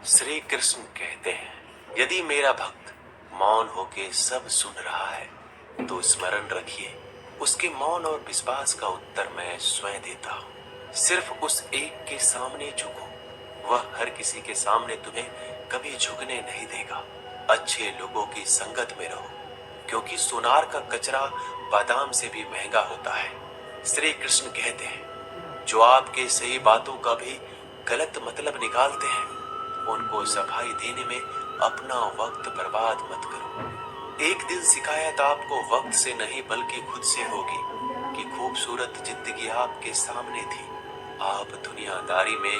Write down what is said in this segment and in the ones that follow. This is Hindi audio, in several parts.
श्री कृष्ण कहते हैं, यदि मेरा भक्त मौन होके सब सुन रहा है तो स्मरण रखिए, उसके मौन और विश्वास का उत्तर मैं स्वयं देता हूँ। सिर्फ उस एक के सामने झुको, वह हर किसी के सामने तुम्हें कभी झुकने नहीं देगा। अच्छे लोगों की संगत में रहो, क्योंकि सोनार का कचरा बादाम से भी महंगा होता है। श्री कृष्ण कहते हैं, जो आपके सही बातों का भी गलत मतलब निकालते हैं, उनको सफाई देने में अपना वक्त बर्बाद मत करो। एक दिन शिकायत आपको वक्त से नहीं बल्कि खुद से होगी कि खूबसूरत जिंदगी आपके सामने थी, आप दुनियादारी में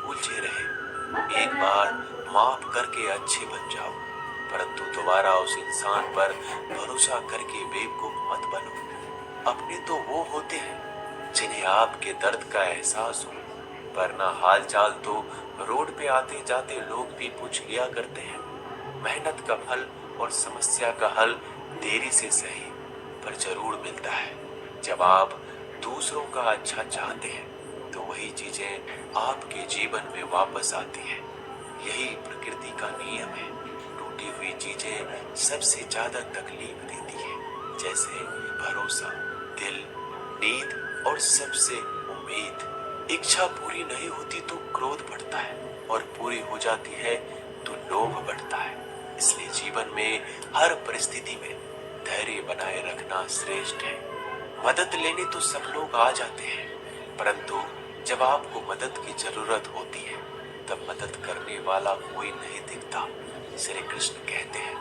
उलझे रहे। एक बार माफ करके अच्छे बन जाओ, परंतु दोबारा उस इंसान पर भरोसा करके बेवकूफ मत बनो। अपने तो वो होते हैं जिन्हें आपके दर्द का एहसास हो, वरना हाल चाल तो रोड पे आते जाते लोग भी पूछ लिया करते हैं। मेहनत का फल और समस्या का हल देरी से सही पर जरूर मिलता है। जब आप दूसरों का अच्छा चाहते हैं तो वही चीजें आपके जीवन में वापस आती हैं। यही प्रकृति का नियम है। टूटी हुई चीजें सबसे ज्यादा तकलीफ देती है, जैसे भरोसा, दिल, नींद और सबसे उम्मीद। इच्छा पूरी नहीं होती तो क्रोध बढ़ता है, और पूरी हो जाती है तो लोभ बढ़ता है। इसलिए जीवन में हर परिस्थिति में धैर्य बनाए रखना श्रेष्ठ है। मदद लेने तो सब लोग आ जाते हैं, परंतु जब आपको मदद की जरूरत होती है तब मदद करने वाला कोई नहीं दिखता। श्री कृष्ण कहते हैं,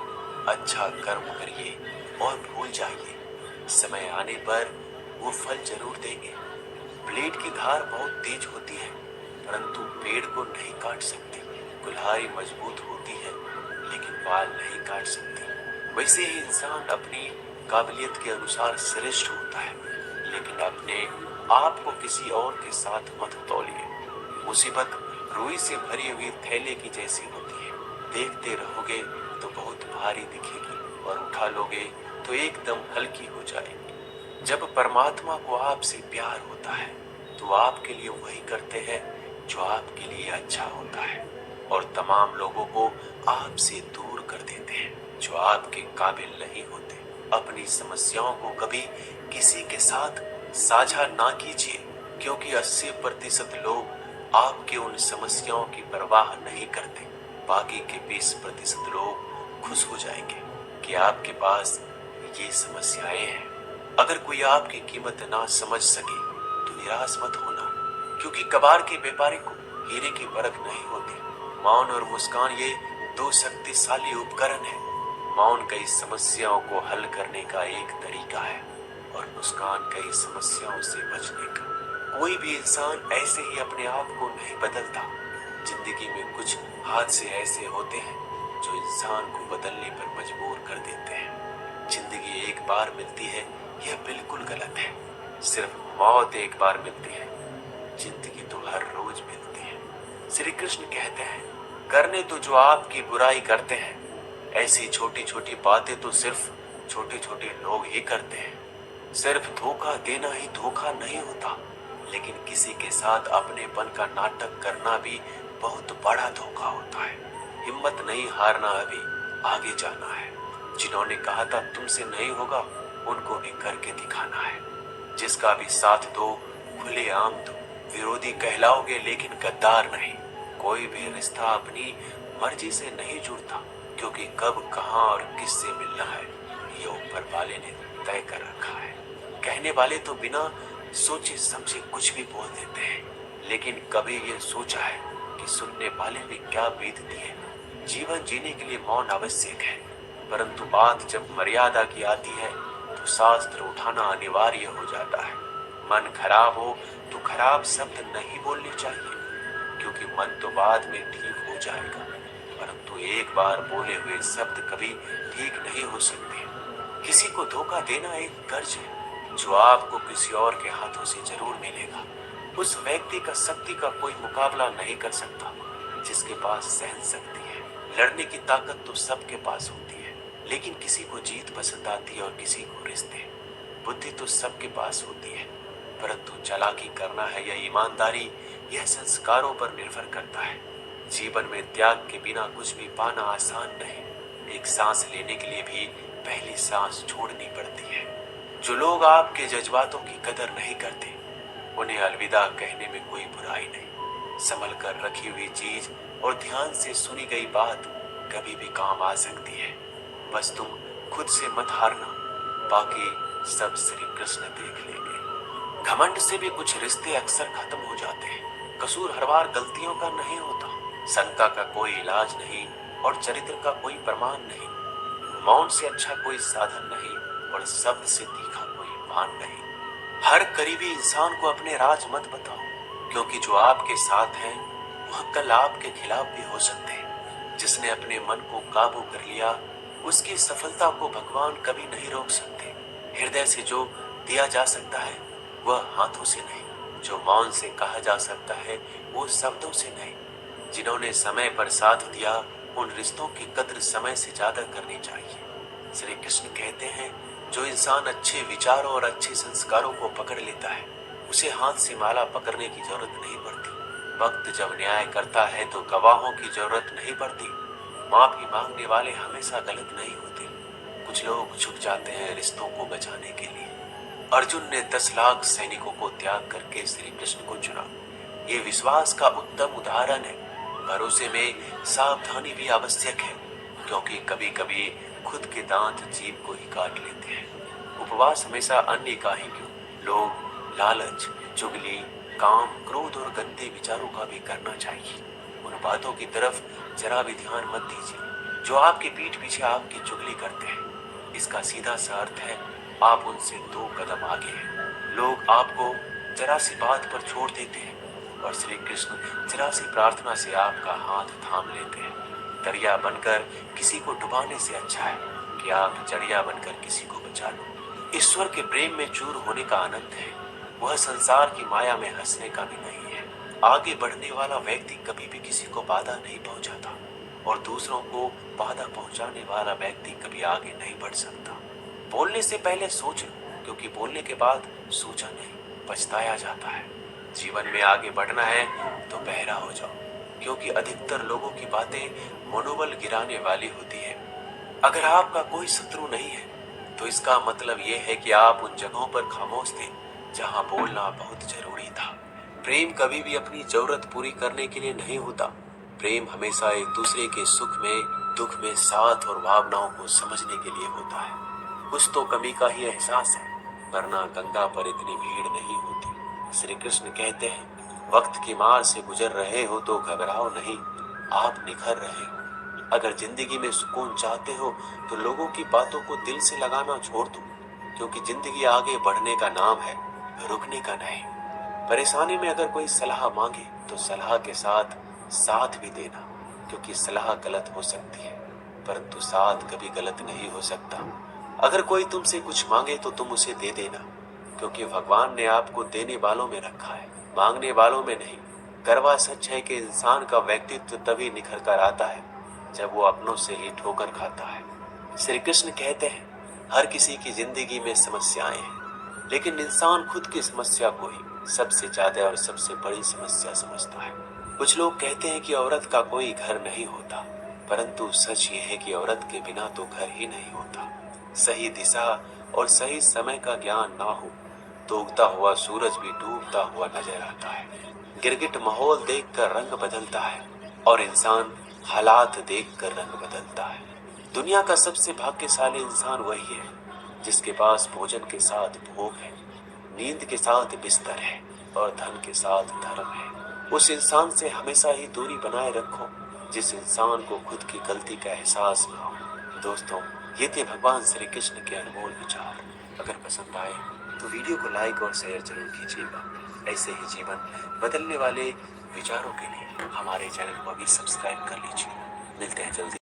अच्छा कर्म करिए और भूल जाइए, समय आने पर वो फल जरूर देंगे। ब्लेड की धार बहुत तेज होती है, परंतु पेड़ को नहीं काट सकती। कुल्हाड़ी मजबूत होती है, लेकिन बाल नहीं काट सकती। वैसे ही इंसान अपनी काबिलियत के अनुसार श्रेष्ठ होता है, लेकिन अपने आप को किसी और के साथ मत तौलिए। मुसीबत रुई से भरी हुई थैले की जैसी होती है, देखते रहोगे तो बहुत भारी दिखेगी और उठा लोगे तो एकदम हल्की हो जाएगी। जब परमात्मा को आपसे प्यार होता है तो आपके लिए वही करते हैं जो आपके लिए अच्छा होता है, और तमाम लोगों को आपसे दूर कर देते हैं जो आपके काबिल नहीं होते। अपनी समस्याओं को कभी किसी के साथ साझा ना कीजिए, क्योंकि 80% लोग आपके उन समस्याओं की परवाह नहीं करते। बाकी के 20% लोग खुश हो जाएंगे कि आपके पास ये समस्याएं हैं। अगर कोई आपकी कीमत ना समझ सके तो निराश मत होना, क्योंकि कबाड़ के व्यापारी को हीरे की परख नहीं होती। मौन और मुस्कान ये दो शक्तिशाली उपकरण हैं। मौन कई समस्याओं को हल करने का एक तरीका है, और मुस्कान कई समस्याओं से बचने का। कोई भी इंसान ऐसे ही अपने आप को नहीं बदलता। जिंदगी में कुछ हादसे ऐसे होते हैं जो इंसान को बदलने पर मजबूर कर देते हैं। जिंदगी एक बार मिलती है, यह बिल्कुल गलत है। सिर्फ मौत एक बार मिलती है, जिंदगी तो हर रोज मिलती है। श्री कृष्ण कहते हैं, करने तो जो आपकी बुराई करते हैं, ऐसी छोटी छोटी बातें तो सिर्फ छोटे छोटे लोग ही करते हैं। सिर्फ धोखा देना ही धोखा नहीं होता, लेकिन किसी के साथ अपनेपन का नाटक करना भी बहुत बड़ा धोखा होता है। हिम्मत नहीं हारना, अभी आगे जाना है। जिन्होंने कहा था तुमसे नहीं होगा, उनको भी करके दिखाना है। जिसका भी साथ दो, खुले आम दो। विरोधी कहलाओगे लेकिन गद्दार नहीं। कोई भी रिश्ता अपनी मर्जी से नहीं जुड़ता, क्योंकि कब, कहां और किससे मिलना है ये ऊपर वाले ने तय कर रखा है। कहने वाले तो बिना सोचे समझे कुछ भी बोल देते हैं, लेकिन कभी ये सोचा है कि सुनने वाले पे क्या बीतती है। जीवन जीने के लिए मौन आवश्यक है, परंतु बात जब मर्यादा की आती है तो शास्त्र उठाना अनिवार्य हो जाता है। मन खराब हो तो खराब शब्द नहीं बोलने चाहिए, क्योंकि मन तो बाद में ठीक हो जाएगा, परंतु एक बार बोले हुए शब्द कभी ठीक नहीं हो सकते। किसी को धोखा देना एक कर्ज है जो आपको किसी और के हाथों से जरूर मिलेगा। उस व्यक्ति का शक्ति का कोई मुकाबला नहीं कर सकता जिसके पास सहन शक्ति है। लड़ने की ताकत तो सबके पास होती है, लेकिन किसी को जीत पसंद आती है और किसी को रिश्ते। बुद्धि तो सबके पास होती है, परंतु चालाकी करना है या ईमानदारी, यह संस्कारों पर निर्भर करता है। जीवन में त्याग के बिना कुछ भी पाना आसान नहीं। एक सांस लेने के लिए भी पहली सांस छोड़नी पड़ती है। जो लोग आपके जज्बातों की कदर नहीं करते, उन्हें अलविदा कहने में कोई बुराई नहीं। संभल कर रखी हुई चीज और ध्यान से सुनी गई बात कभी भी काम आ सकती है। बस तुम खुद से मत हारना, बाकी सब श्री कृष्ण देख लेंगे। घमंड से भी कुछ रिश्ते अक्सर खत्म हो जाते हैं। कसूर हर बार गलतियों का नहीं होता। शंका का कोई इलाज नहीं और चरित्र का कोई प्रमाण नहीं। मौन से अच्छा कोई साधन नहीं और शब्द से तीखा कोई मान नहीं। हर करीबी इंसान को अपने राज मत बताओ, क्योंकि जो आपके साथ है वह कल आपके खिलाफ भी हो सकते हैं। जिसने अपने मन को काबू कर लिया, उसकी सफलता को भगवान कभी नहीं रोक सकते। हृदय से जो दिया जा सकता है वह हाथों से नहीं। जो मौन से कहा जा सकता है वो शब्दों से नहीं। जिन्होंने समय पर साथ दिया, उन रिश्तों की कद्र समय से ज्यादा करनी चाहिए। श्री कृष्ण कहते हैं, जो इंसान अच्छे विचारों और अच्छे संस्कारों को पकड़ लेता है, उसे हाथ से माला पकड़ने की जरूरत नहीं पड़ती। वक्त जब न्याय करता है तो गवाहों की जरूरत नहीं पड़ती। माफी मांगने वाले हमेशा गलत नहीं होते। कुछ लोग झुक जाते हैं रिश्तों को बचाने के लिए। अर्जुन ने 10 लाख सैनिकों को त्याग करके श्री कृष्ण को चुना। ये विश्वास का उत्तम उदाहरण है। भरोसे में सावधानी भी आवश्यक है, क्योंकि कभी कभी खुद के दांत जीभ को ही काट लेते हैं। उपवास हमेशा अन्य का ही क्यों, लोग लालच, चुगली, काम, क्रोध और गंदे विचारों का भी करना चाहिए। उन बातों की तरफ जरा भी ध्यान मत दीजिए जो आपकी पीठ पीछे आपकी चुगली करते हैं। इसका सीधा सा अर्थ है आप उनसे 2 कदम आगे हैं। लोग आपको जरा सी बात पर छोड़ देते हैं और श्री कृष्ण जरा सी प्रार्थना से आपका हाथ थाम लेते हैं। दरिया बनकर किसी को डुबाने से अच्छा है कि आप जरिया बनकर किसी को बचा लो। ईश्वर के प्रेम में चूर होने का आनंद है, वह संसार की माया में हंसने का भी नहीं है। आगे बढ़ने वाला व्यक्ति कभी भी किसी को बाधा नहीं पहुंचाता और दूसरों को बाधा पहुंचाने वाला व्यक्ति कभी आगे नहीं बढ़ सकता। बोलने से पहले सोच लो, क्योंकि बोलने के बाद सोचा नहीं पछताया जाता है। जीवन में आगे बढ़ना है तो बहरा हो जाओ, क्योंकि अधिकतर लोगों की बातें मनोबल गिराने वाली होती है। अगर आपका कोई शत्रु नहीं है तो इसका मतलब यह है कि आप उन जगहों पर खामोश थे जहां बोलना बहुत जरूरी था। प्रेम कभी भी अपनी जरूरत पूरी करने के लिए नहीं होता। प्रेम हमेशा एक दूसरे के सुख में, दुख में साथ और भावनाओं को समझने के लिए होता है। कुछ तो कमी का ही एहसास है, वरना गंगा पर इतनी भीड़ नहीं होती। श्री कृष्ण कहते हैं, वक्त की मार से गुजर रहे हो तो घबराओ नहीं, आप निखर रहे हो। अगर जिंदगी में सुकून चाहते हो तो लोगों की बातों को दिल से लगाना छोड़ दो, क्योंकि जिंदगी आगे बढ़ने का नाम है, रुकने का नहीं। परेशानी में अगर कोई सलाह मांगे तो सलाह के साथ साथ भी देना, क्योंकि सलाह गलत हो सकती है परंतु साथ कभी गलत नहीं हो सकता। अगर कोई तुमसे कुछ मांगे तो तुम उसे दे देना, क्योंकि भगवान ने आपको देने वालों में रखा है, मांगने वालों में नहीं। कड़वा सच है कि इंसान का व्यक्तित्व तभी निखर कर आता है जब वो अपनों से ही ठोकर खाता है। श्री कृष्ण कहते हैं, हर किसी की जिंदगी में समस्याएं हैं, लेकिन इंसान खुद की समस्या को ही सबसे ज्यादा और सबसे बड़ी समस्या समझता है। कुछ लोग कहते हैं कि औरत का कोई घर नहीं होता, परंतु सच ये है कि औरत के बिना तो घर ही नहीं होता। सही दिशा और सही समय का ज्ञान ना हो तो उगता हुआ सूरज भी डूबता हुआ नजर आता है। गिरगिट माहौल देखकर रंग बदलता है और इंसान हालात देखकर रंग बदलता है। दुनिया का सबसे भाग्यशाली इंसान वही है जिसके पास भोजन के साथ भोग है, नींद के साथ बिस्तर है और धन के साथ धर्म है। उस इंसान से हमेशा ही दूरी बनाए रखो जिस इंसान को खुद की गलती का एहसास ना हो। दोस्तों, ये थे भगवान श्री कृष्ण के अनमोल विचार। अगर पसंद आए तो वीडियो को लाइक और शेयर जरूर कीजिएगा। ऐसे ही जीवन बदलने वाले विचारों के लिए हमारे चैनल को अभी सब्सक्राइब कर लीजिए। मिलते हैं जल्दी।